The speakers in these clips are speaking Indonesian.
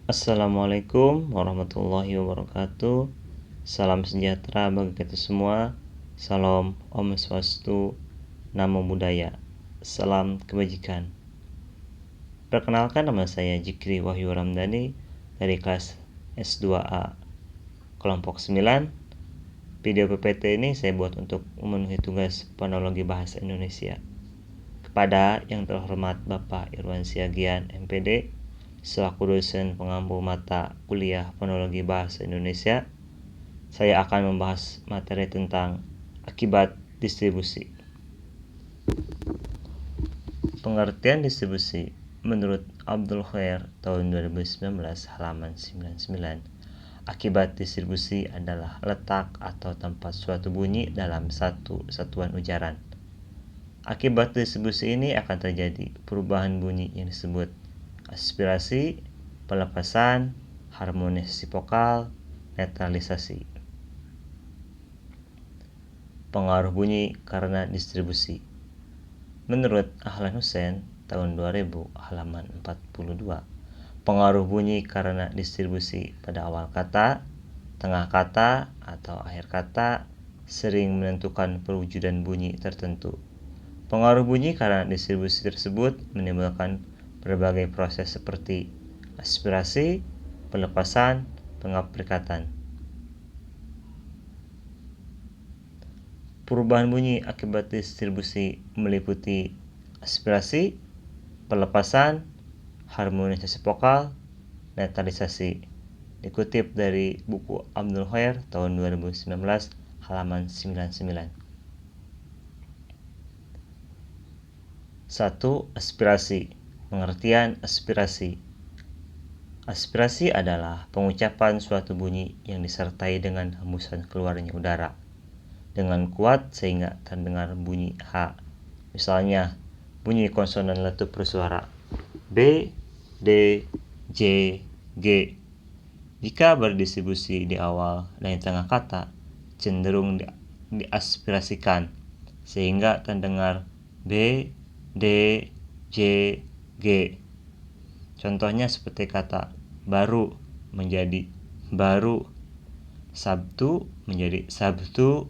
Assalamualaikum warahmatullahi wabarakatuh. Salam sejahtera bagi kita semua. Salam Om Swastiastu, Namo Buddhaya, salam kebajikan. Perkenalkan, nama saya Jikri Wahyu Ramdhani dari kelas S2A kelompok 9. Video PPT ini saya buat untuk memenuhi tugas Fonologi Bahasa Indonesia. Kepada yang terhormat Bapak Irwan Siagian MPD selaku dosen pengampu mata kuliah Fonologi Bahasa Indonesia, saya akan membahas materi tentang akibat distribusi. Pengertian distribusi menurut Abdul Khair tahun 2019 halaman 99. Akibat distribusi adalah letak atau tempat suatu bunyi dalam satu satuan ujaran. Akibat distribusi ini akan terjadi perubahan bunyi yang disebut aspirasi, pelepasan, harmonisasi vokal, netralisasi. Pengaruh bunyi karena distribusi. Menurut Ahlan Hussein tahun 2000 halaman 42, pengaruh bunyi karena distribusi pada awal kata, tengah kata, atau akhir kata sering menentukan perwujudan bunyi tertentu. Pengaruh bunyi karena distribusi tersebut menimbulkan berbagai proses seperti aspirasi, pelepasan, pengaprikatan. Perubahan bunyi akibat distribusi meliputi aspirasi, pelepasan, harmonisasi vokal, netralisasi. Dikutip dari buku Abdul Khair tahun 2019 halaman 99. 1. Aspirasi. Pengertian aspirasi. Aspirasi adalah pengucapan suatu bunyi yang disertai dengan hembusan keluarnya udara dengan kuat sehingga terdengar bunyi H. Misalnya, bunyi konsonan letup bersuara B, D, J, G. Jika berdistribusi di awal dan di tengah kata, cenderung diaspirasikan sehingga terdengar B, D, J, G. Contohnya seperti kata baru menjadi baru, Sabtu menjadi Sabtu,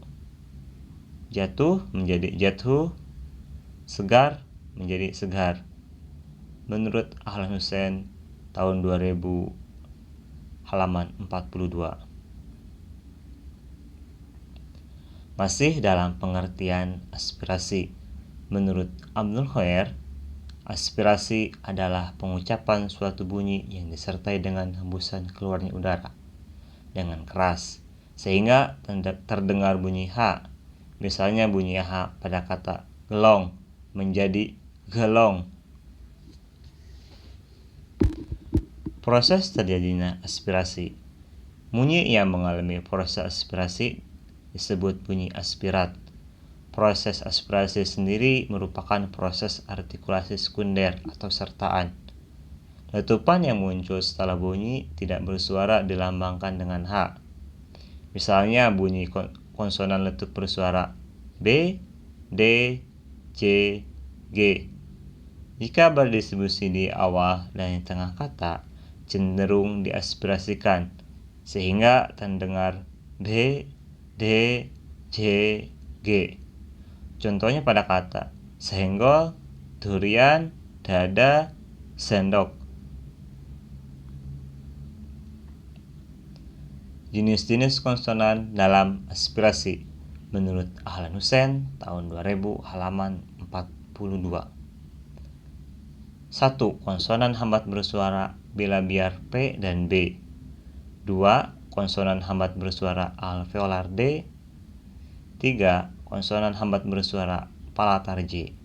jatuh menjadi jatuh, segar menjadi segar. Menurut Ahlan Hussein tahun 2000 halaman 42. Masih dalam pengertian aspirasi, menurut Abdul Khair, aspirasi adalah pengucapan suatu bunyi yang disertai dengan hembusan keluarnya udara dengan keras sehingga terdengar bunyi H. Misalnya bunyi H pada kata gelong menjadi gelong. Proses terjadinya aspirasi. Bunyi yang mengalami proses aspirasi disebut bunyi aspirat. Proses aspirasi sendiri merupakan proses artikulasi sekunder atau sertaan. Letupan yang muncul setelah bunyi tidak bersuara dilambangkan dengan H. Misalnya bunyi konsonan letup bersuara B, D, J, G. Jika berdistribusi di awal dan di tengah kata, cenderung diaspirasikan sehingga terdengar B, D, J, G. Contohnya pada kata senggol, durian, dada, sendok. Jenis-jenis konsonan dalam aspirasi menurut Ahlan Hussein tahun 2000 halaman 42. 1. Konsonan hambat bersuara bila biar P dan B. 2. Konsonan hambat bersuara alveolar D. 3. Konsonan hambat bersuara palatar J.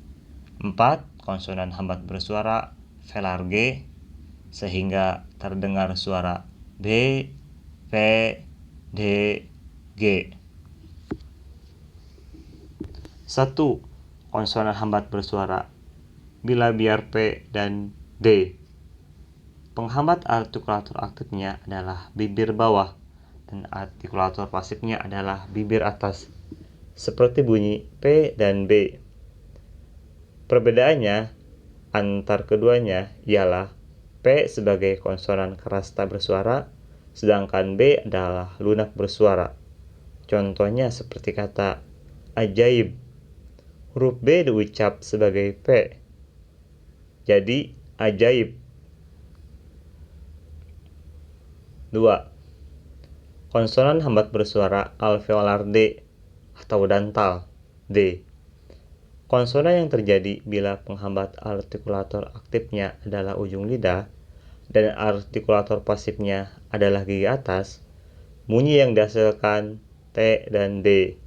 4. Konsonan hambat bersuara velar G sehingga terdengar suara B, P, D, G. 1. Konsonan hambat bersuara bila biar P dan D. Penghambat artikulator aktifnya adalah bibir bawah dan artikulator pasifnya adalah bibir atas, seperti bunyi P dan B. Perbedaannya antar keduanya ialah P sebagai konsonan keras tak bersuara, sedangkan B adalah lunak bersuara. Contohnya seperti kata ajaib. Huruf B diucap sebagai P. Jadi ajaib. 2. Konsonan hambat bersuara alveolar D atau dantal D. Konsonan yang terjadi bila penghambat artikulator aktifnya adalah ujung lidah dan artikulator pasifnya adalah gigi atas, bunyi yang dihasilkan T dan D.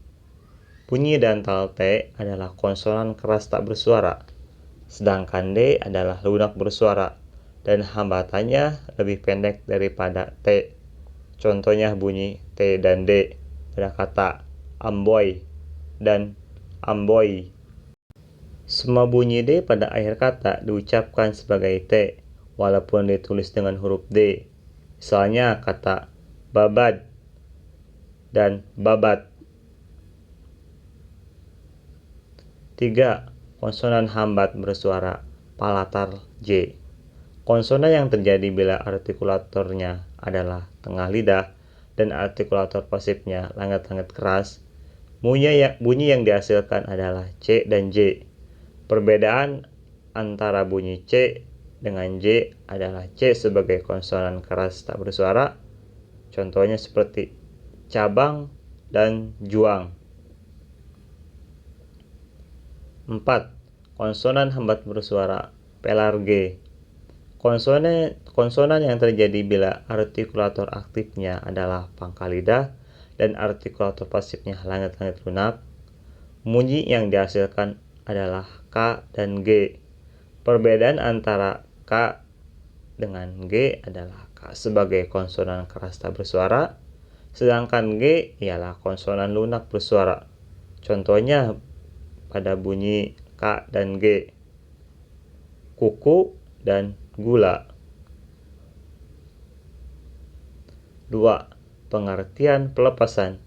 Bunyi dantal T adalah konsonan keras tak bersuara, sedangkan D adalah lunak bersuara dan hambatannya lebih pendek daripada T. Contohnya bunyi T dan D pada kata amboy dan amboi. Semua bunyi D pada akhir kata diucapkan sebagai T, walaupun ditulis dengan huruf D. Misalnya kata babad dan babat. 3. Konsonan hambat bersuara palatar J. Konsonan yang terjadi bila artikulatornya adalah tengah lidah dan artikulator pasifnya langit-langit keras, bunyi yang dihasilkan adalah C dan J. Perbedaan antara bunyi C dengan J adalah C sebagai konsonan keras tak bersuara, contohnya seperti cabang dan juang. 4. Konsonan hambat bersuara pelar G. Konsonan yang terjadi bila artikulator aktifnya adalah pangkal lidah dan artikulator pasifnya langit-langit lunak, bunyi yang dihasilkan adalah K dan G. Perbedaan antara K dengan G adalah K sebagai konsonan keras tak bersuara, sedangkan G ialah konsonan lunak bersuara. Contohnya pada bunyi K dan G, kuku dan gula. 2. Pengertian pelepasan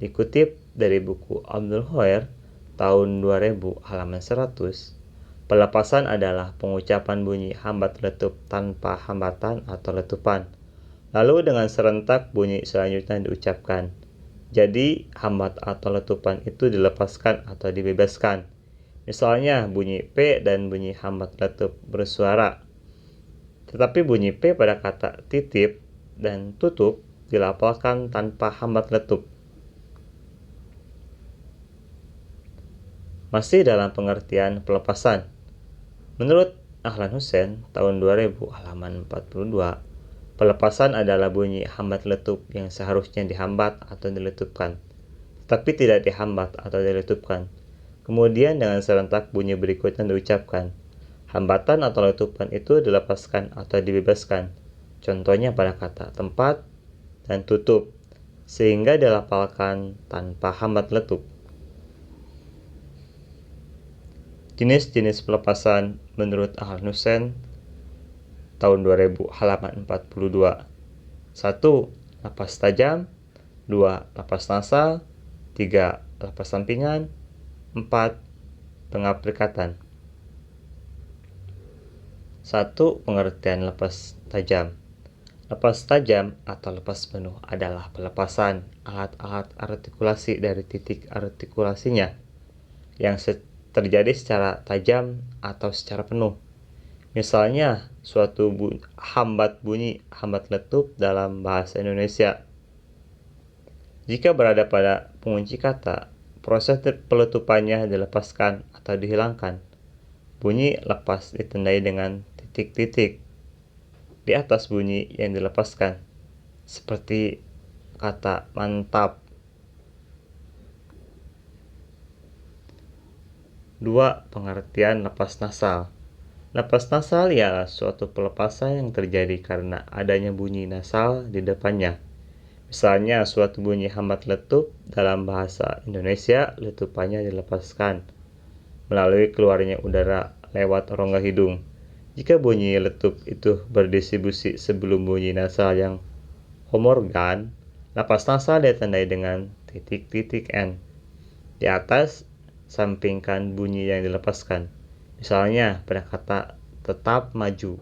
dikutip dari buku Abdul Hoer tahun 2000 halaman 100. Pelepasan adalah pengucapan bunyi hambat letup tanpa hambatan atau letupan, lalu dengan serentak bunyi selanjutnya diucapkan. Jadi hambat atau letupan itu dilepaskan atau dibebaskan. Misalnya bunyi P dan bunyi hambat letup bersuara. Tetapi bunyi P pada kata titip dan tutup dilafalkan tanpa hambat letup. Masih dalam pengertian pelepasan. Menurut Ahlan Hussein tahun 2000 halaman 42, pelepasan adalah bunyi hambat letup yang seharusnya dihambat atau diletupkan, tetapi tidak dihambat atau diletupkan. Kemudian dengan serentak bunyi berikutnya diucapkan. Hambatan atau letupan itu dilepaskan atau dibebaskan. Contohnya pada kata tempat dan tutup, sehingga dilafalkan tanpa hambat letup. Jenis-jenis pelepasan menurut Ahlan Hussein tahun 2000 halaman 42. 1. Napas tajam. 2. Napas nasal. 3. Napas sampingan. 4. Pengaprikatan. 1. Pengertian lepas tajam. Lepas tajam atau lepas penuh adalah pelepasan alat-alat artikulasi dari titik artikulasinya yang terjadi secara tajam atau secara penuh. Misalnya, suatu hambat bunyi hambat letup dalam bahasa Indonesia. Jika berada pada pengunci kata, proses peletupannya dilepaskan atau dihilangkan. Bunyi lepas ditandai dengan titik-titik di atas bunyi yang dilepaskan, seperti kata mantap. 2. Pengertian lepas nasal. Lepas nasal ialah suatu pelepasan yang terjadi karena adanya bunyi nasal di depannya. Misalnya, suatu bunyi hambat letup dalam bahasa Indonesia, letupannya dilepaskan melalui keluarnya udara lewat rongga hidung. Jika bunyi letup itu berdistribusi sebelum bunyi nasal yang homorgan, lepas nasal ditandai dengan titik-titik N. Di atas, sampingkan bunyi yang dilepaskan. Misalnya pada kata tetap maju.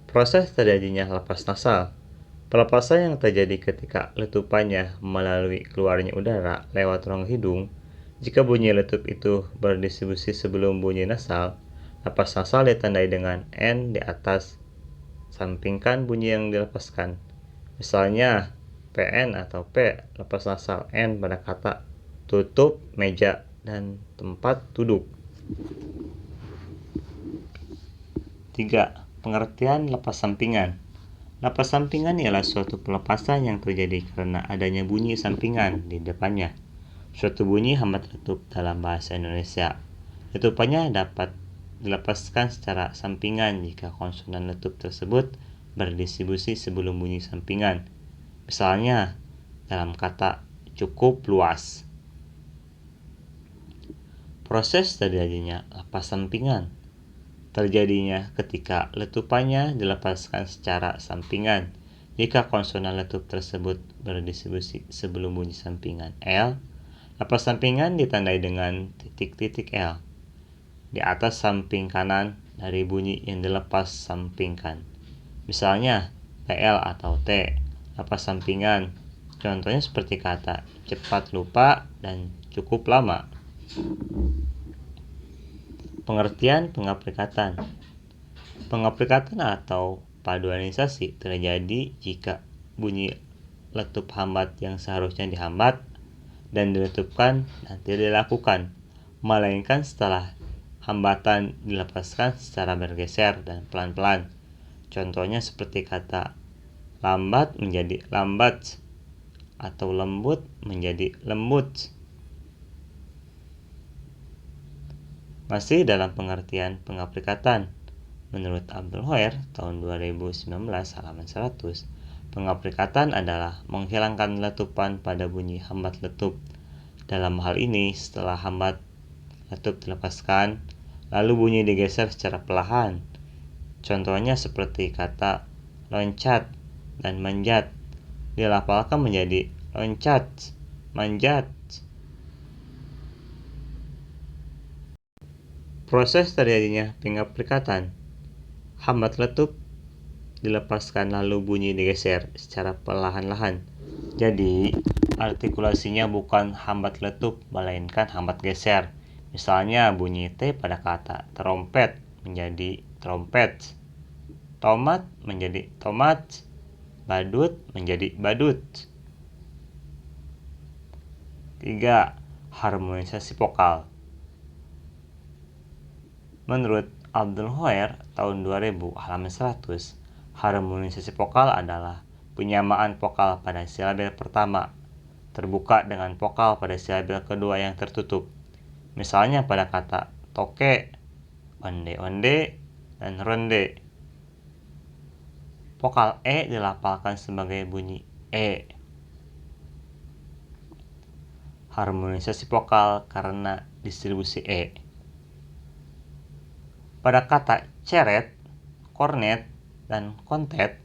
Proses terjadinya lepas nasal. Pelepasan yang terjadi ketika letupannya melalui keluarnya udara lewat rongga hidung. Jika bunyi letup itu berdistribusi sebelum bunyi nasal, lepas nasal ditandai dengan N di atas sampingkan bunyi yang dilepaskan. Misalnya, PN atau P lepas nasal N pada kata tutup meja dan tempat duduk. 3. Pengertian lepas sampingan. Lepas sampingan ialah suatu pelepasan yang terjadi karena adanya bunyi sampingan di depannya. Suatu bunyi hambat letup dalam bahasa Indonesia. Letupannya dapat dilepaskan secara sampingan jika konsonan letup tersebut berdistribusi sebelum bunyi sampingan. Misalnya, dalam kata cukup luas. Proses terjadinya lepas sampingan terjadinya ketika letupannya dilepaskan secara sampingan. Jika konsonan letup tersebut berdistribusi sebelum bunyi sampingan L, lepas sampingan ditandai dengan titik-titik L di atas samping kanan dari bunyi yang dilepas sampingkan. Misalnya, TL atau T, lepas sampingan. Contohnya seperti kata cepat lupa dan cukup lama. Pengertian pengaprikatan. Pengaprikatan atau paduanisasi terjadi jika bunyi letup hambat yang seharusnya dihambat dan diletupkan dan tidak dilakukan, melainkan setelah hambatan dilepaskan secara bergeser dan pelan-pelan. Contohnya seperti kata lambat menjadi lambat atau lembut menjadi lembut. Masih dalam pengertian pengaprikatan, menurut Abdul Hoer tahun 2019 halaman 100, pengaprikatan adalah menghilangkan letupan pada bunyi hambat letup. Dalam hal ini, setelah hambat letup dilepaskan, lalu bunyi digeser secara perlahan. Contohnya seperti kata loncat dan manjat, dilafalkan menjadi loncat, manjat. Proses terjadinya pengaprikatan. Hambat letup dilepaskan lalu bunyi digeser secara perlahan-lahan. Jadi, artikulasinya bukan hambat letup, melainkan hambat geser. Misalnya bunyi T pada kata trompet menjadi trompet, tomat menjadi tomat, badut menjadi badut. 3. Harmonisasi vokal. Menurut Abdul Hoer tahun 2000 halaman 100, harmonisasi vokal adalah penyamaan vokal pada silabil pertama terbuka dengan vokal pada silabil kedua yang tertutup. Misalnya pada kata toke, onde-onde, dan ronde. Vokal E dilafalkan sebagai bunyi E. Harmonisasi vokal karena distribusi E. Pada kata ceret, kornet, dan kontet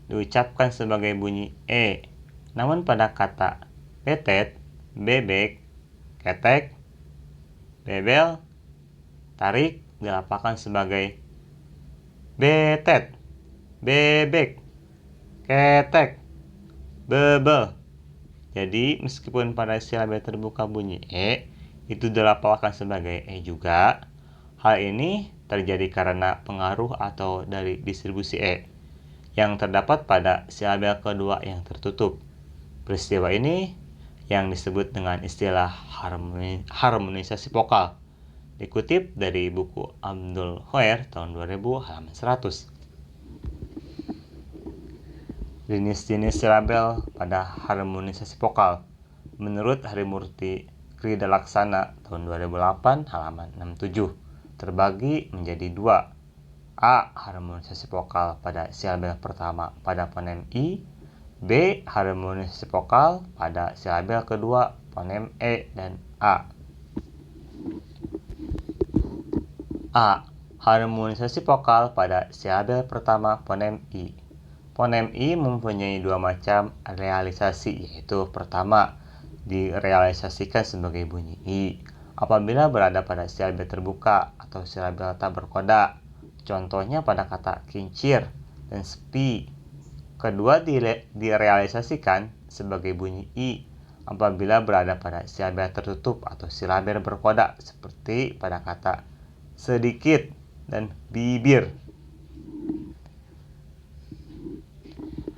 diucapkan sebagai bunyi E. Namun pada kata betet, bebek, ketek, bebel, tarik dilafalkan sebagai betet, bebek, ketek, bebel. Jadi meskipun pada silabil terbuka bunyi E, itu dilafalkan sebagai E juga. Hal ini terjadi karena pengaruh atau dari distribusi E yang terdapat pada silabil kedua yang tertutup. Peristiwa ini yang disebut dengan istilah harmonisasi vokal. Dikutip dari buku Abdul Hoer tahun 2000 halaman 100. Jenis-jenis silabil pada harmonisasi vokal. Menurut Harimurti Krida Laksana tahun 2008 halaman 67. Terbagi menjadi 2. A. Harmonisasi vokal pada silabil pertama pada fonem I. B. Harmonisasi vokal pada silabil kedua fonem E dan A. A. Harmonisasi vokal pada silabil pertama fonem I. Fonem I mempunyai 2 macam realisasi, yaitu pertama, direalisasikan sebagai bunyi I apabila berada pada silabil terbuka atau silabil tak berkoda. contohnya pada kata kincir dan sepi. Kedua direalisasikan sebagai bunyi I apabila berada pada silabel tertutup atau silabel berkodak seperti pada kata sedikit dan bibir.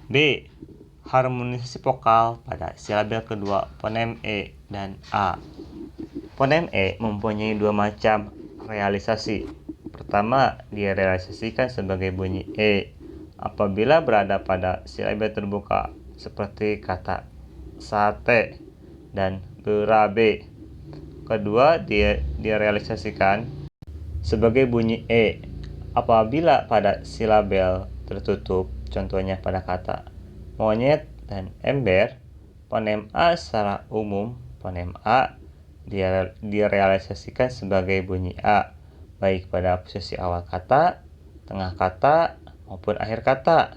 B. Harmonisasi vokal pada silabel kedua fonem E dan A. Fonem E mempunyai dua macam realisasi. Pertama, direalisasikan sebagai bunyi E apabila berada pada silabel terbuka seperti kata sate dan berabe. Kedua, direalisasikan sebagai bunyi E apabila pada silabel tertutup, contohnya pada kata monyet dan ember. Fonem A secara umum, fonem A direalisasikan sebagai bunyi A baik pada posisi awal kata, tengah kata, maupun akhir kata.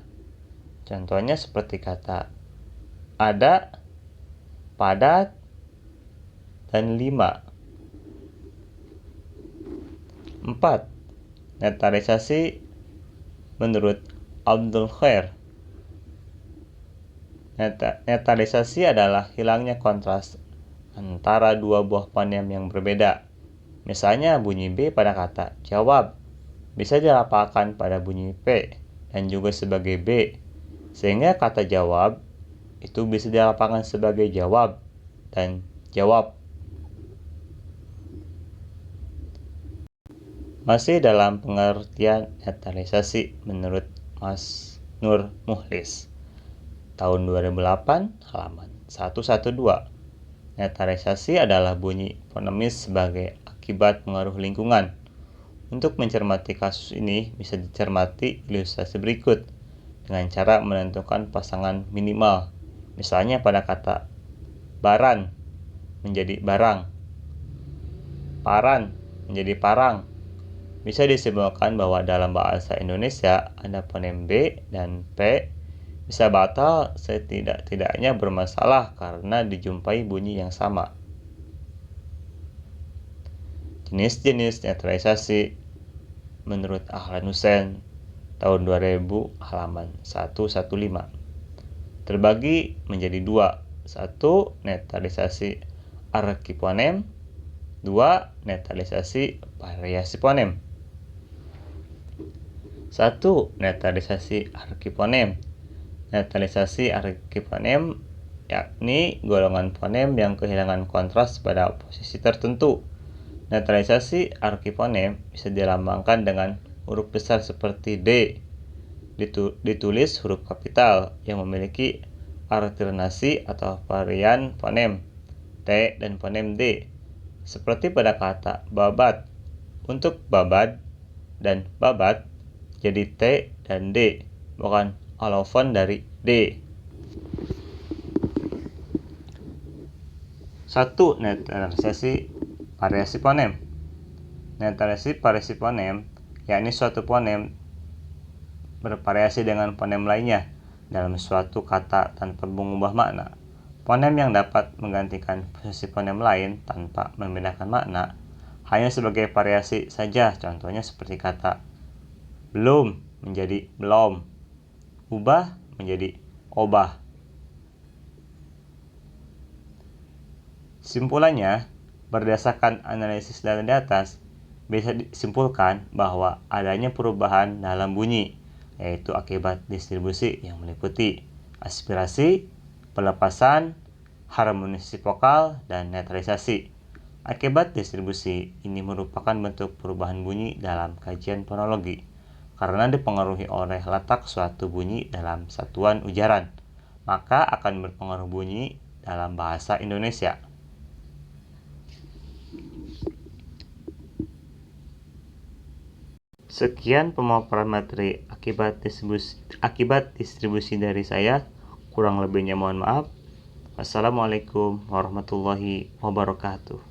Contohnya seperti kata ada, padat, dan 5. 4. Netralisasi menurut Abdul Khair. Netralisasi adalah hilangnya kontras antara dua buah fonem yang berbeda. Misalnya bunyi B pada kata jawab bisa dilafalkan pada bunyi P dan juga sebagai B, sehingga kata jawab itu bisa dilafalkan sebagai jawab dan jawab. Masih dalam pengertian netralisasi menurut Mas Nur Muhlis, tahun 2008, halaman 112. Netralisasi adalah bunyi fonemis sebagai akibat pengaruh lingkungan. Untuk mencermati kasus ini bisa dicermati ilustrasi berikut dengan cara menentukan pasangan minimal. Misalnya pada kata baran menjadi barang, paran menjadi parang. Bisa disimpulkan bahwa dalam bahasa Indonesia ada fonem B dan P bisa batal setidak-tidaknya bermasalah karena dijumpai bunyi yang sama. Jenis-jenis netralisasi menurut Ahlan Hussein, tahun 2000, halaman 115. Terbagi menjadi dua. 1. Netralisasi arkifonem. 2. Netralisasi variasi fonem. 1. Netralisasi arkifonem. Netralisasi arkifonem yakni golongan fonem yang kehilangan kontras pada posisi tertentu. Netralisasi arkifonem bisa dilambangkan dengan huruf besar seperti D, ditulis huruf kapital yang memiliki alternasi atau varian fonem T dan fonem D, seperti pada kata babat. Untuk babad dan babat jadi T dan D, bukan alofon dari D. 1. Netralisasi variasi fonem. Netralisasi variasi fonem yakni suatu fonem bervariasi dengan fonem lainnya dalam suatu kata tanpa mengubah makna. Fonem yang dapat menggantikan posisi fonem lain tanpa membedakan makna hanya sebagai variasi saja, contohnya seperti kata belum menjadi belum, ubah menjadi obah. Simpulannya, berdasarkan analisis data di atas, bisa disimpulkan bahwa adanya perubahan dalam bunyi, yaitu akibat distribusi yang meliputi aspirasi, pelepasan, harmonisasi vokal, dan netralisasi. Akibat distribusi ini merupakan bentuk perubahan bunyi dalam kajian fonologi, karena dipengaruhi oleh letak suatu bunyi dalam satuan ujaran, maka akan berpengaruh bunyi dalam bahasa Indonesia. Sekian pemaparan materi akibat distribusi dari saya. Kurang lebihnya mohon maaf. Wassalamualaikum warahmatullahi wabarakatuh.